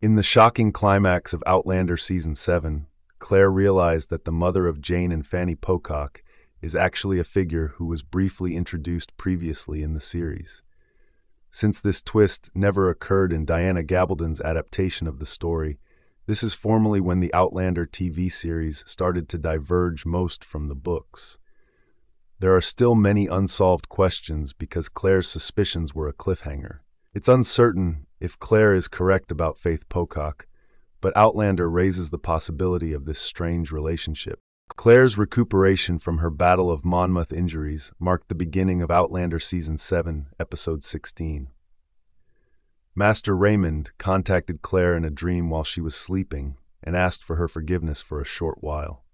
In the shocking climax of Outlander Season 7, Claire realized that the mother of Jane and Fanny Pocock is actually a figure who was briefly introduced previously in the series. Since this twist never occurred in Diana Gabaldon's adaptation of the story, this is formally when the Outlander TV series started to diverge most from the books. There are still many unsolved questions because Claire's suspicions were a cliffhanger. It's uncertain if Claire is correct about Faith Pocock, but Outlander raises the possibility of this strange relationship. Claire's recuperation from her Battle of Monmouth injuries marked the beginning of Outlander Season 7, Episode 16. Master Raymond contacted Claire in a dream while she was sleeping and asked for her forgiveness for a short while.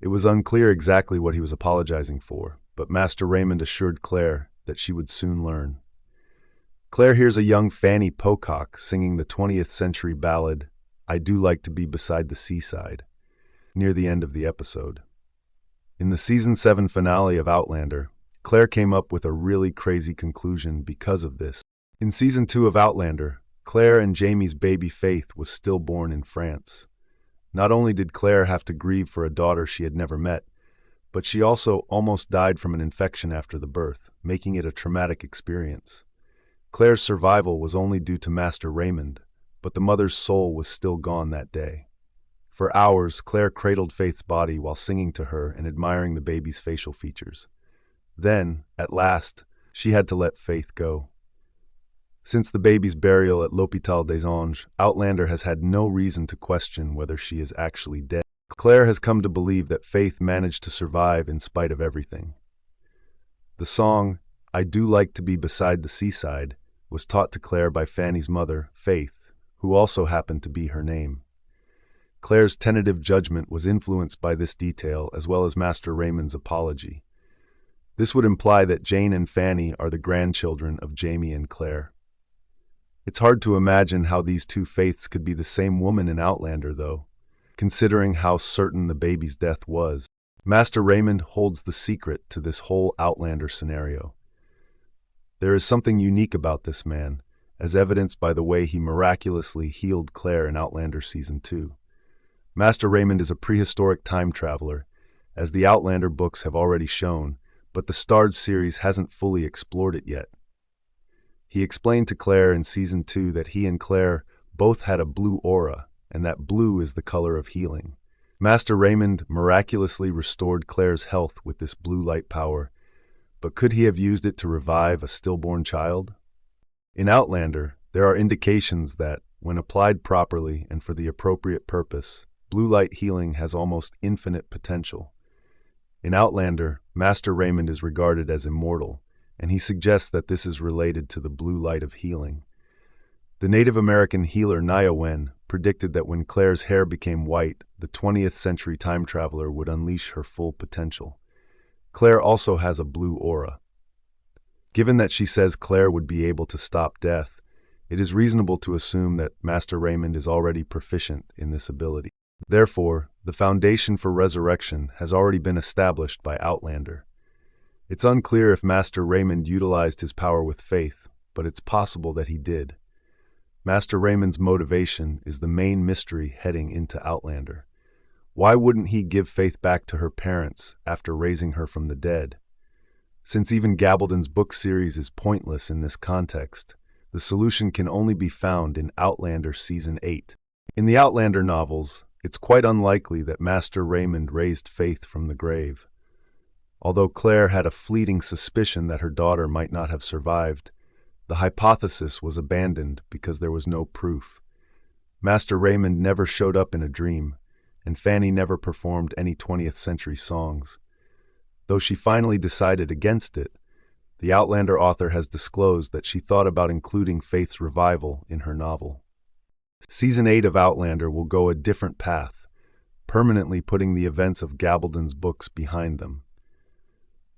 It was unclear exactly what he was apologizing for, but Master Raymond assured Claire that she would soon learn. Claire hears a young Fanny Pocock singing the 20th century ballad, "I Do Like to Be Beside the Seaside," near the end of the episode. In the Season 7 finale of Outlander, Claire came up with a really crazy conclusion because of this. In Season 2 of Outlander, Claire and Jamie's baby Faith was stillborn in France. Not only did Claire have to grieve for a daughter she had never met, but she also almost died from an infection after the birth, making it a traumatic experience. Claire's survival was only due to Master Raymond, but the mother's soul was still gone that day. For hours, Claire cradled Faith's body while singing to her and admiring the baby's facial features. Then, at last, she had to let Faith go. Since the baby's burial at l'Hôpital des Anges, Outlander has had no reason to question whether she is actually dead. Claire has come to believe that Faith managed to survive in spite of everything. The song, "I Do Like to Be Beside the Seaside," was taught to Claire by Fanny's mother, Faith, who also happened to be her name. Claire's tentative judgment was influenced by this detail as well as Master Raymond's apology. This would imply that Jane and Fanny are the grandchildren of Jamie and Claire. It's hard to imagine how these two Faiths could be the same woman in Outlander, though, considering how certain the baby's death was. Master Raymond holds the secret to this whole Outlander scenario. There is something unique about this man, as evidenced by the way he miraculously healed Claire in Outlander Season 2. Master Raymond is a prehistoric time traveler, as the Outlander books have already shown, but the Starz series hasn't fully explored it yet. He explained to Claire in Season 2 that he and Claire both had a blue aura, and that blue is the color of healing. Master Raymond miraculously restored Claire's health with this blue light power, but could he have used it to revive a stillborn child? In Outlander, there are indications that, when applied properly and for the appropriate purpose, blue light healing has almost infinite potential. In Outlander, Master Raymond is regarded as immortal, and he suggests that this is related to the blue light of healing. The Native American healer Nyawen predicted that when Claire's hair became white, the 20th century time traveler would unleash her full potential. Claire also has a blue aura. Given that she says Claire would be able to stop death, it is reasonable to assume that Master Raymond is already proficient in this ability. Therefore, the foundation for resurrection has already been established by Outlander. It's unclear if Master Raymond utilized his power with Faith, but it's possible that he did. Master Raymond's motivation is the main mystery heading into Outlander. Why wouldn't he give Faith back to her parents after raising her from the dead? Since even Gabaldon's book series is pointless in this context, the solution can only be found in Outlander Season 8. In the Outlander novels, it's quite unlikely that Master Raymond raised Faith from the grave. Although Claire had a fleeting suspicion that her daughter might not have survived, the hypothesis was abandoned because there was no proof. Master Raymond never showed up in a dream, and Fanny never performed any 20th century songs. Though she finally decided against it, the Outlander author has disclosed that she thought about including Faith's revival in her novel. Season 8 of Outlander will go a different path, permanently putting the events of Gabaldon's books behind them.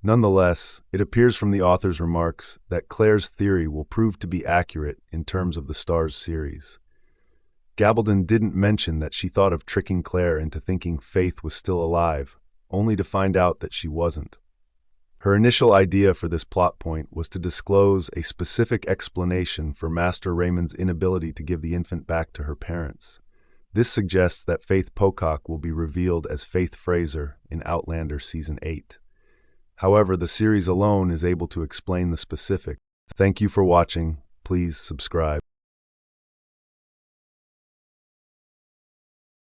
Nonetheless, it appears from the author's remarks that Claire's theory will prove to be accurate in terms of the Starz series. Gabaldon didn't mention that she thought of tricking Claire into thinking Faith was still alive, only to find out that she wasn't. Her initial idea for this plot point was to disclose a specific explanation for Master Raymond's inability to give the infant back to her parents. This suggests that Faith Pocock will be revealed as Faith Fraser in Outlander Season 8. However, the series alone is able to explain the specific. Thank you for watching. Please subscribe.